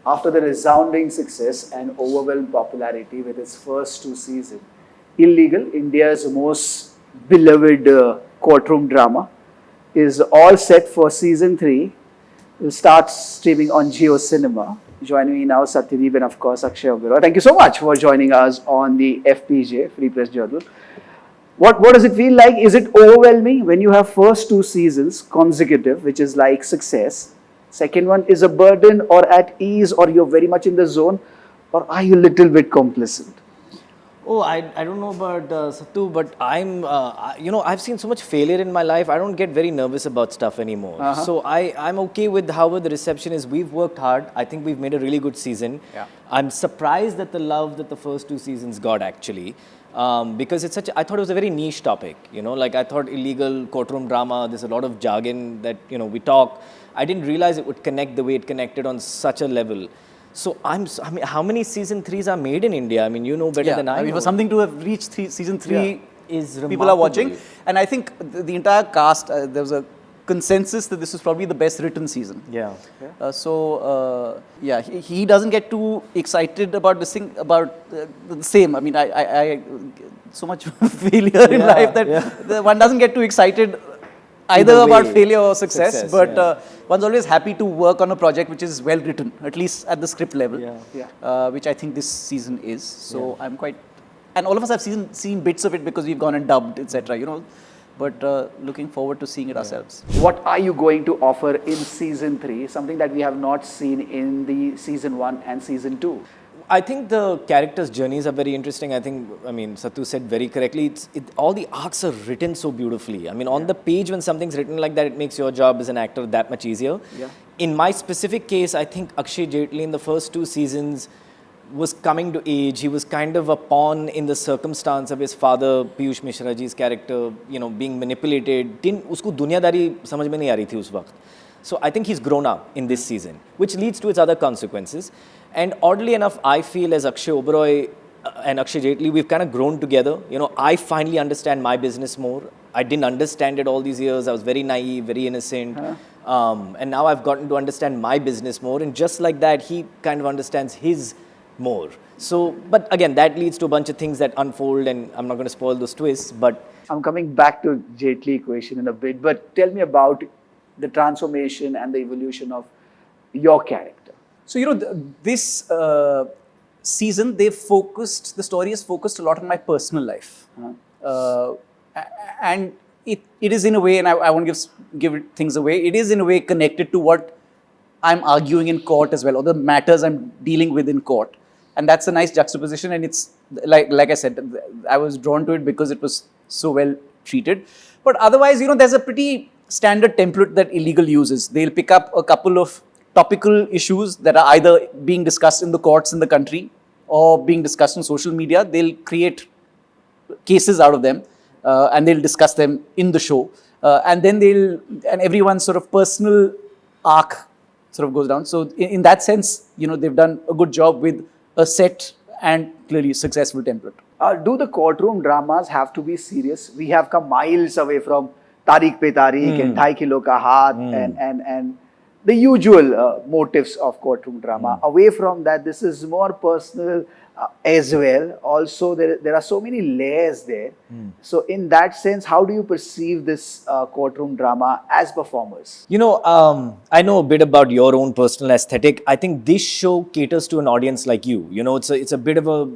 After the resounding success and overwhelming popularity with its first 2 seasons, Illegal, India's most beloved courtroom drama, is all set for season 3. It will start streaming on Jio Cinema. Joining me now, Satyadeep and of course Akshay Oberoi. Thank you so much for joining us on the FPJ, Free Press Journal. What does it feel like? Is it overwhelming when you have first 2 seasons consecutive, which is like success? Second one is a burden or at ease, or you're very much in the zone, or are you a little bit complacent? Oh, I don't know about Sattu, but I've seen so much failure in my life. I don't get very nervous about stuff anymore. So I'm okay with however the reception is. We've worked hard. I think we've made a really good season. Yeah. I'm surprised at the love that the first 2 seasons got actually. Because it's I thought it was a very niche topic, like I thought illegal courtroom drama, there's a lot of jargon that, we talk. I didn't realize it would connect the way it connected on such a level. So I mean, how many season 3s are made in India? I mean, you know better than I know. For something to have reached season 3 is remarkable. People are watching. And I think the entire cast, there was a consensus that this was probably the best written season. Yeah. He doesn't get too excited about this thing, about the same. I mean, I so much failure in life that one doesn't get too excited either about failure or success, but one's always happy to work on a project which is well written, at least at the script level, which I think this season is. So I'm quite, and all of us have seen bits of it because we've gone and dubbed, etc. But looking forward to seeing it ourselves. What are you going to offer in season 3? Something that we have not seen in the season 1 and season 2. I think the characters' journeys are very interesting. I mean, Sattu said very correctly, all the arcs are written so beautifully. I mean, on the page when something's written like that, it makes your job as an actor that much easier. Yeah. In my specific case, I think Akshay Jaitley in the first 2 seasons was coming to age. He was kind of a pawn in the circumstance of his father, PiyushMishra ji's character, being manipulated. Usko दुनियादारी समझ में नहीं आ रही थी उस वक्त. So I think he's grown up in this season, which leads to its other consequences. And oddly enough, I feel as Akshay Oberoi and Akshay Jaitley, we've kind of grown together. I finally understand my business more. I didn't understand it all these years. I was very naive, very innocent. And now I've gotten to understand my business more. And just like that, he kind of understands his more. So, but again, that leads to a bunch of things that unfold, and I'm not going to spoil those twists, but... I'm coming back to Jaitley equation in a bit, but tell me about the transformation and the evolution of your character. So, this season, the story is focused a lot on my personal life. And it is in a way, and I won't give things away, it is in a way connected to what I'm arguing in court as well, or the matters I'm dealing with in court. And that's a nice juxtaposition, and it's, like I said, I was drawn to it because it was so well treated. But otherwise, there's a pretty standard template that Illegal uses. They'll pick up a couple of topical issues that are either being discussed in the courts in the country or being discussed on social media. They'll create cases out of them and they'll discuss them in the show. And then everyone's sort of personal arc sort of goes down. So in that sense, they've done a good job with a set and clearly successful template. Do the courtroom dramas have to be serious? We have come miles away from Tariq Pe Tariq and Dhai Kilo Ka Haath and the usual motives of courtroom drama. Away from that, this is more personal as well. Also, there are so many layers there. So in that sense, how do you perceive this courtroom drama as performers? I know a bit about your own personal aesthetic. I think this show caters to an audience like you. It's a bit of a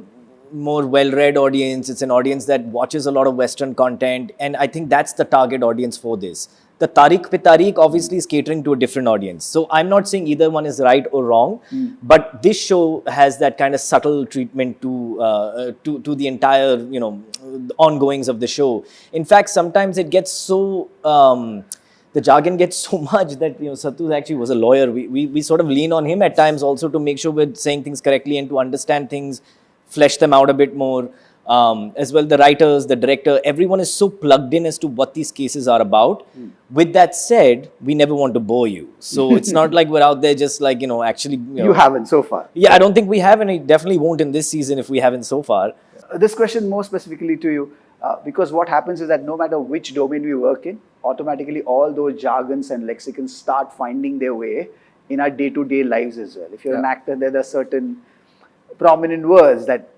more well-read audience. It's an audience that watches a lot of Western content. And I think that's the target audience for this. The Tariq Pe Tariq obviously is catering to a different audience. So I'm not saying either one is right or wrong, but this show has that kind of subtle treatment to the entire, ongoings of the show. In fact, sometimes it gets so, the jargon gets so much that, Sattu actually was a lawyer. We sort of lean on him at times also to make sure we're saying things correctly and to understand things, flesh them out a bit more. As well, the writers, the director, everyone is so plugged in as to what these cases are about. With that said, we never want to bore you. So it's not like we're out there just like, actually... You haven't so far. Yeah, I don't think we have, and it definitely won't in this season if we haven't so far. This question more specifically to you, because what happens is that no matter which domain we work in, automatically all those jargons and lexicons start finding their way in our day-to-day lives as well. If you're an actor, there are certain prominent words that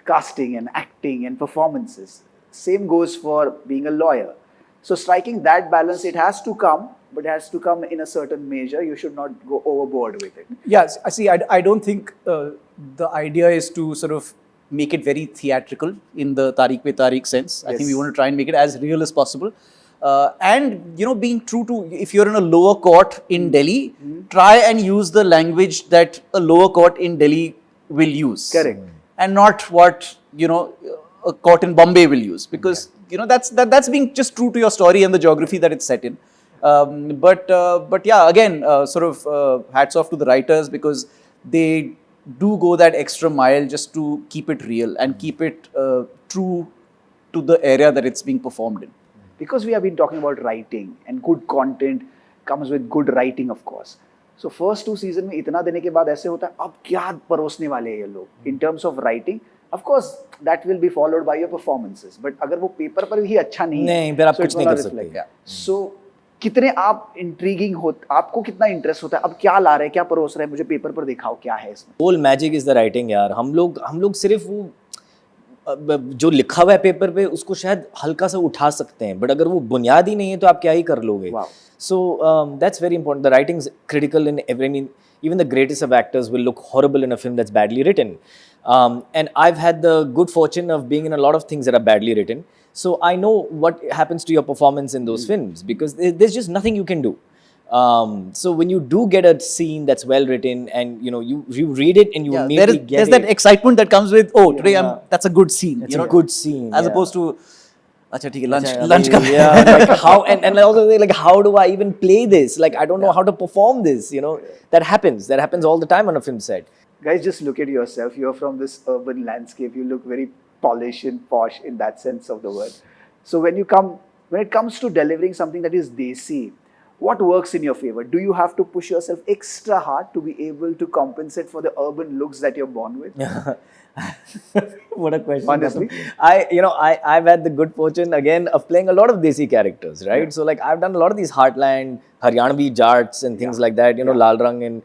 casting and acting and performances. Same goes for being a lawyer. So striking that balance, it has to come, but it has to come in a certain measure. You should not go overboard with it. Yes, I see. I don't think the idea is to sort of make it very theatrical in the Tariq pe Tariq sense. I think we want to try and make it as real as possible. And, you know, being true to, if you're in a lower court in Delhi, try and use the language that a lower court in Delhi will use. Correct. And not what, you know, a court in Bombay will use. Because, you know, that's being just true to your story and the geography that it's set in. But yeah, again, sort of hats off to the writers, because they do go that extra mile just to keep it real and keep it true to the area that it's being performed in. Because we have been talking about writing, and good content comes with good writing, of course. So first 2 seasons में इतना देने के बाद ऐसे होता है, अब क्या परोसने वाले हैं ये लोग in terms of writing. Of course, that will be followed by your performances. But अगर वो पेपर पर ही अच्छा नहीं है, फिर आप so कुछ it नहीं will कर not सकते. reflect. So कितने आप इंट्रीगिंग हो, आपको कितना इंटरेस्ट होता है, अब क्या ला रहे हैं, क्या परोस रहे हैं, मुझे पेपर पर दिखाओ क्या है इसमें. Whole magic is the writing यार. हम लोग सिर्फ वो जो लिखा हुआ है पेपर पे उसको शायद हल्का सा उठा सकते हैं, बट अगर वो बुनियाद ही नहीं है तो आप क्या ही कर लोगे. So that's very important. The writing is critical in every. I mean, even the greatest of actors will look horrible in a film that's badly written. And I've had the good fortune of being in a lot of things that are badly written. So I know what happens to your performance in those films, because there's just nothing you can do. So when you do get a scene that's well written, and you know you read it and you immediately get there's that excitement that comes with, oh, today that's a good scene. It's a good scene, as opposed to, acha, theek hai, lunch yeah, like how, and also like, how do I even play this? Like, I don't know how to perform this, you know. That happens all the time on a film set. Guys, just look at yourself. You're from this urban landscape. You look very polished and posh in that sense of the word. So when it comes to delivering something that is desi, what works in your favor? Do you have to push yourself extra hard to be able to compensate for the urban looks that you're born with? What a question. Honestly, I've had the good fortune again of playing a lot of desi characters, right? So like I've done a lot of these heartland Haryanvi Jats and things like that, you know, Lal Rang and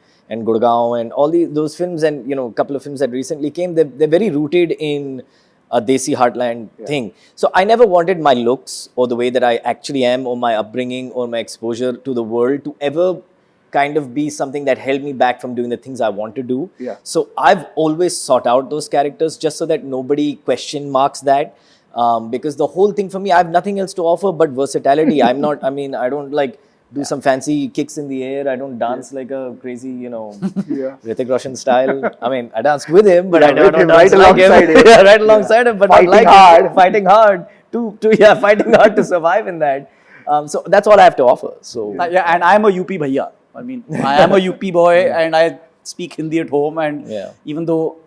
Gurgaon and all those films, and you know, a couple of films that recently came, they're very rooted in a desi heartland thing. So I never wanted my looks or the way that I actually am, or my upbringing or my exposure to the world to ever kind of be something that held me back from doing the things I want to do. So I've always sought out those characters just so that nobody question marks that. Because the whole thing for me, I have nothing else to offer but versatility. I don't like do some fancy kicks in the air. I don't dance like a crazy, you know, Hrithik Roshan style. I mean, I danced with him, but I don't dance right like alongside him. Right alongside him, but fighting hard. Fighting hard to survive in that. So that's all I have to offer. So and I'm a UP bhaiya. I mean, I am a UP boy and I speak Hindi at home, and even though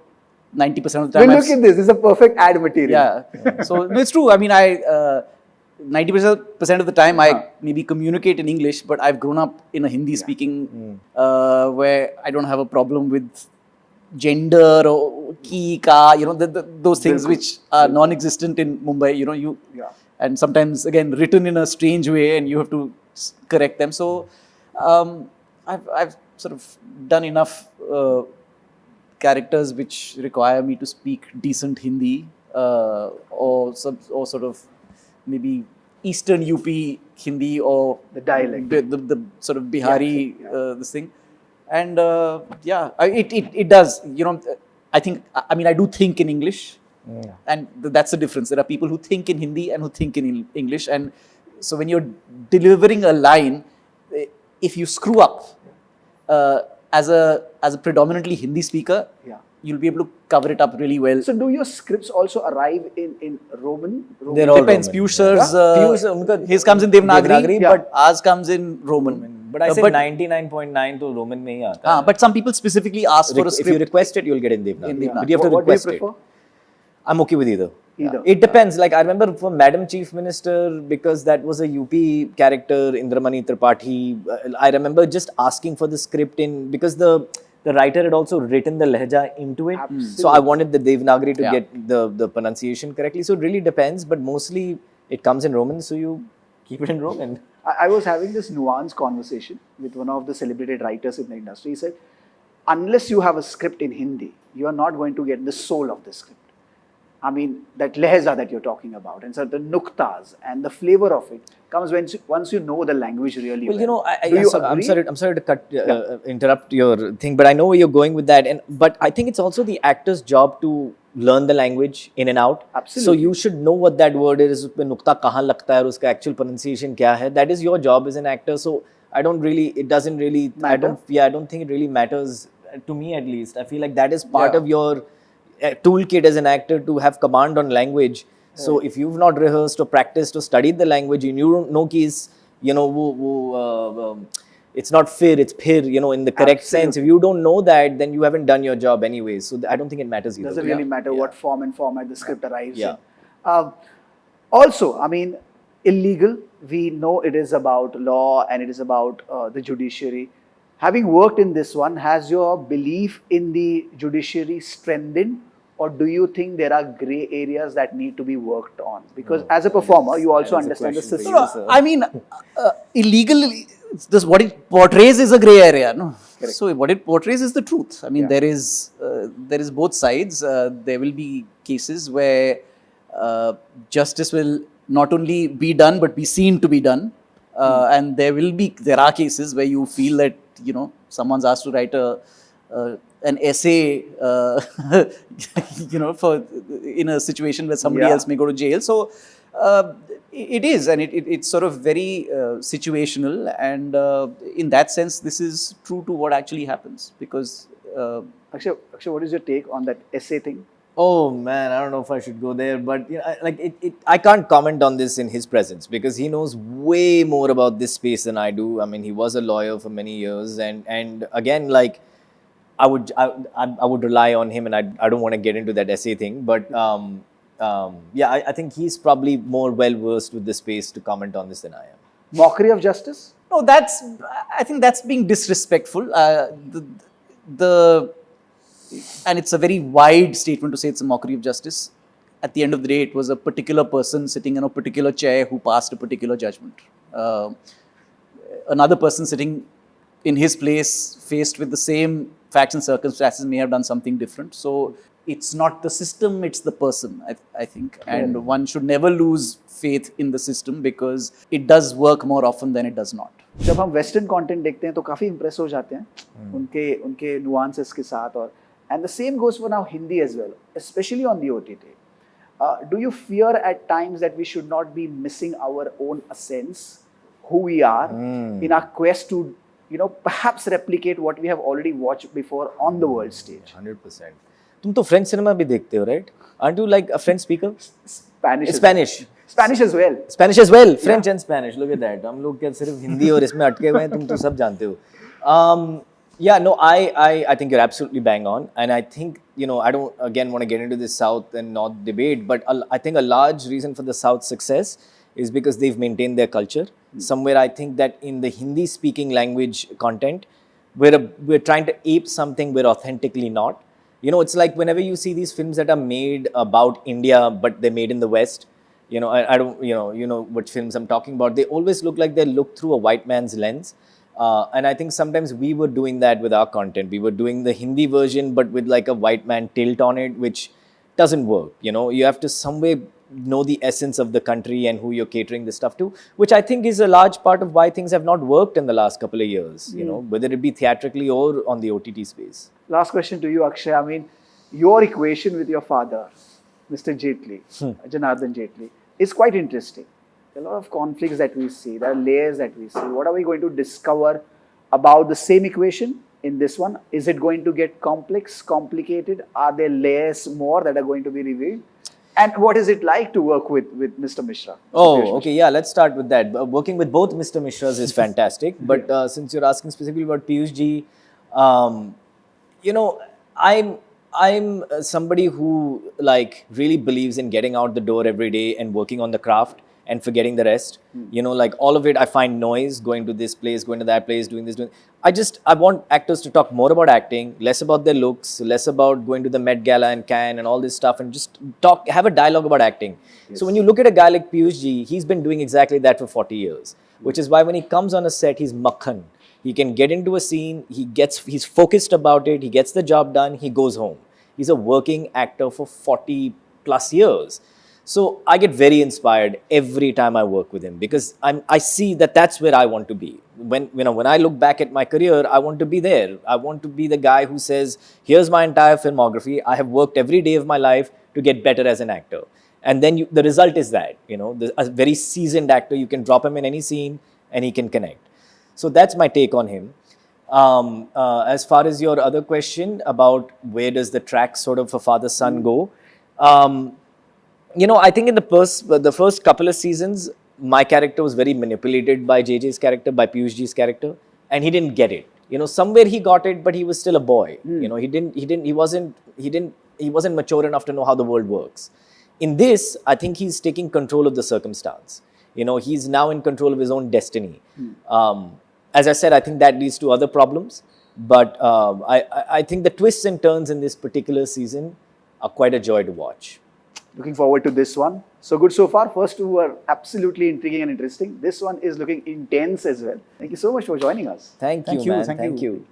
90% of the time... Well, look at this. This is a perfect ad material. So no, it's true. I mean, 90% of the time I maybe communicate in English, but I've grown up in a Hindi speaking where I don't have a problem with gender or ki, ka, you know, those things which are non-existent in Mumbai, you know, and sometimes again written in a strange way and you have to correct them. So I've sort of done enough characters which require me to speak decent Hindi or sort of maybe Eastern UP Hindi, or the dialect, the sort of Bihari this thing, and it does, you know. I do think in English, and that's the difference. There are people who think in Hindi and who think in English, and so when you're delivering a line, if you screw up as a predominantly Hindi speaker, you'll be able to cover it up really well. So do your scripts also arrive in Roman? They're all depends. Roman. Piyush sir's, his comes in Devanagari, but ours comes in Roman. But I say 99.9 to Roman mein hi aata hai. But some people specifically ask for a script. If you request it, you'll get in Devanagari. But you have to What do you request it. prefer? I'm okay with either. It depends. Like I remember for Madam Chief Minister, because that was a UP character, Indramani Tripathi, I remember just asking for the script because the writer had also written the lehja into it. So I wanted the Devanagari to get the pronunciation correctly. So it really depends, but mostly it comes in Roman, so you keep it in Roman. I was having this nuanced conversation with one of the celebrated writers in the industry. He said, unless you have a script in Hindi, you are not going to get the soul of the script. I mean, that lehza that you're talking about, and certain nuktas and the flavor of it comes once you know the language really well. Well, you know, Do you I'm agree? sorry to interrupt your thing, but I know where you're going with that. But I think it's also the actor's job to learn the language in and out. Absolutely. So you should know what that word is, उसपे नुक्ता कहाँ लगता है, और उसका actual pronunciation क्या है. That is your job as an actor. So I don't really, it doesn't really, I don't think it really matters to me at least. I feel like that is part of your toolkit as an actor to have command on language. So if you've not rehearsed or practiced or studied the language and you don't know कि is, you know, it's not fir, it's phir, you know, in the correct sense. If you don't know that, then you haven't done your job anyway. So I don't think it matters either. Doesn't really matter what form and format the script arrives Yeah. in. Also, I mean, illegal, we know it is about law and it is about the judiciary. Having worked in this one, has your belief in the judiciary strengthened, or do you think there are grey areas that need to be worked on? Because as a performer, you also understand the system. No, I mean, illegal, this what it portrays is a grey area. No? So what it portrays is the truth. I mean, there is both sides. There will be cases where justice will not only be done but be seen to be done, and there are cases where you feel that, you know, someone's asked to write an essay, you know, in a situation where somebody else may go to jail. So it is, and it's sort of very situational, and in that sense, this is true to what actually happens. Because Akshay, what is your take on that essay thing? Oh man, I don't know if I should go there, but you know, I can't comment on this in his presence because he knows way more about this space than I do. I mean, he was a lawyer for many years, and again, like I would rely on him, and I don't want to get into that essay thing, but yeah, I think he's probably more well versed with the space to comment on this than I am. Mockery of justice? no, I think that's being disrespectful. And it's a very wide statement to say it's a mockery of justice. At the end of the day, it was a particular person sitting in a particular chair who passed a particular judgment. Another person sitting in his place, faced with the same facts and circumstances, may have done something different. So it's not the system, it's the person, I think. And one should never lose faith in the system because it does work more often than it does not. जब हम western content देखते हैं तो काफी impress हो जाते हैं उनके नुआंसेस के साथ, और and the same goes for now Hindi as well, especially on the OTT. Do you fear at times that we should not be missing our own essence, who we are, in our quest to, you know, perhaps replicate what we have already watched before on the world stage? 100%. तुम तो French cinema भी देखते हो, right? Aren't you like a French speaker? Spanish as well. Spanish as well. French and Spanish. Look at that. हम लोग क्या सिर्फ हिंदी और इसमें अटके हुए हैं, तुम तो सब जानते हो. Yeah, no, I think you're absolutely bang on, and I think, you know, I don't again want to get into this South and North debate, but I think a large reason for the South's success is because they've maintained their culture. Somewhere I think that in the Hindi speaking language content, we're trying to ape something we're authentically not. You know, it's like whenever you see these films that are made about India, but they're made in the West, you know, I don't, you know what films I'm talking about. They always look like they're looked through a white man's lens. And I think sometimes we were doing that with our content. We were doing the Hindi version, but with like a white man tilt on it, which doesn't work. You know, you have to some way know the essence of the country and who you're catering this stuff to, which I think is a large part of why things have not worked in the last couple of years, you know, whether it be theatrically or on the OTT space. Last question to you, Akshay. I mean, your equation with your father, Mr. Jaitley, Janardhan Jaitley, is quite interesting. There are a lot of conflicts that we see. There are layers that we see. What are we going to discover about the same equation in this one? Is it going to get complex, complicated? Are there layers more that are going to be revealed? And what is it like to work with Mr. Mishra? Oh, okay. Yeah, let's start with that. Working with both Mr. Mishras is fantastic. But since you're asking specifically about Piyush ji, you know, I'm somebody who like really believes in getting out the door every day and working on the craft and forgetting the rest. You know, like all of it, I find noise, going to this place, going to that place, doing this, doing. I want actors to talk more about acting, less about their looks, less about going to the Met Gala and Cannes and all this stuff, and just have a dialogue about acting. Yes. So when you look at a guy like Piyush ji, he's been doing exactly that for 40 years. which is why when he comes on a set, he's makhan. He can get into a scene, he's focused about it, he gets the job done, he goes home. He's a working actor for 40 plus years. So I get very inspired every time I work with him because I see that that's where I want to be. When I look back at my career, I want to be there. I want to be the guy who says, here's my entire filmography. I have worked every day of my life to get better as an actor. And then the result is that, a very seasoned actor, you can drop him in any scene and he can connect. So that's my take on him. As far as your other question about where does the track sort of a father-son go, I think in the first couple of seasons, my character was very manipulated by JJ's character, by Piyushji's character, and he didn't get it. Somewhere he got it, but he was still a boy. He wasn't mature enough to know how the world works. In this, I think he's taking control of the circumstance. He's now in control of his own destiny. As I said, I think that leads to other problems, but I think the twists and turns in this particular season are quite a joy to watch. Looking forward to this one. So good so far. First two were absolutely intriguing and interesting. This one is looking intense as well. Thank you so much for joining us. Thank you, man. Thank you.